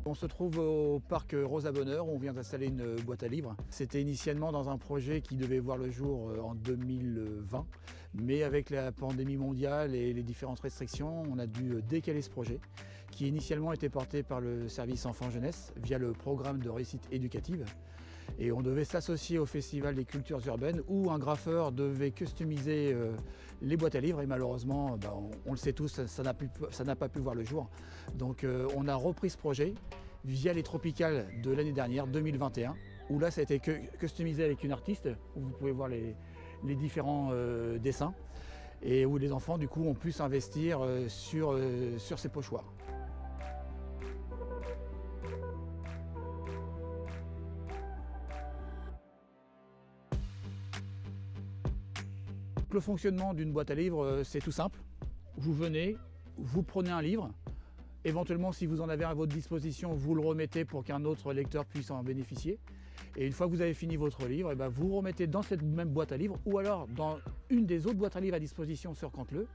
On se trouve au parc Rosa Bonheur où on vient d'installer une boîte à livres. C'était initialement dans un projet qui devait voir le jour en 2020, mais avec la pandémie mondiale et les différentes restrictions, on a dû décaler ce projet qui initialement était porté par le service enfants-jeunesse via le programme de réussite éducative. Et on devait s'associer au Festival des cultures urbaines où un graffeur devait customiser les boîtes à livres et malheureusement, on le sait tous, ça n'a pas pu voir le jour. Donc on a repris ce projet via les Tropicales de l'année dernière, 2021, où là ça a été customisé avec une artiste, où vous pouvez voir les différents dessins et où les enfants du coup ont pu s'investir sur ces pochoirs. Le fonctionnement d'une boîte à livres, c'est tout simple. Vous venez, vous prenez un livre, éventuellement si vous en avez à votre disposition, vous le remettez pour qu'un autre lecteur puisse en bénéficier. Et une fois que vous avez fini votre livre, vous remettez dans cette même boîte à livres ou alors dans une des autres boîtes à livres à disposition sur Canteleu.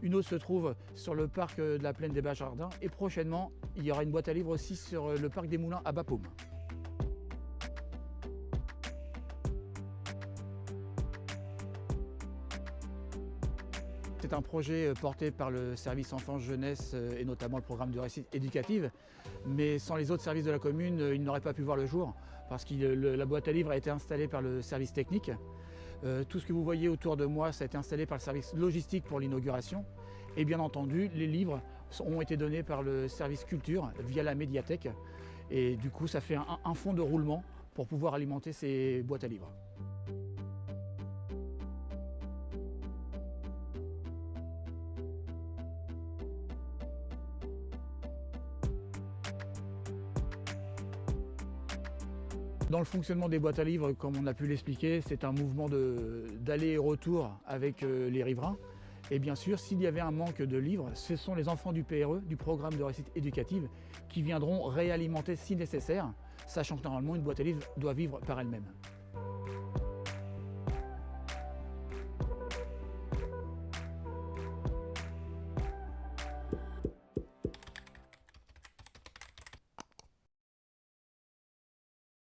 Une autre se trouve sur le parc de la Plaine des Bas-Jardins et prochainement, il y aura une boîte à livres aussi sur le parc des Moulins à Bapaume. C'est un projet porté par le service enfance-jeunesse et notamment le programme de réussite éducative. Mais sans les autres services de la commune, il n'aurait pas pu voir le jour parce que la boîte à livres a été installée par le service technique. Tout ce que vous voyez autour de moi, ça a été installé par le service logistique pour l'inauguration. Et bien entendu, les livres ont été donnés par le service culture via la médiathèque. Et du coup, ça fait un fond de roulement pour pouvoir alimenter ces boîtes à livres. Dans le fonctionnement des boîtes à livres, comme on a pu l'expliquer, c'est un mouvement d'aller et retour avec les riverains. Et bien sûr, s'il y avait un manque de livres, ce sont les enfants du PRE, du programme de réussite éducative, qui viendront réalimenter si nécessaire, sachant que normalement une boîte à livres doit vivre par elle-même.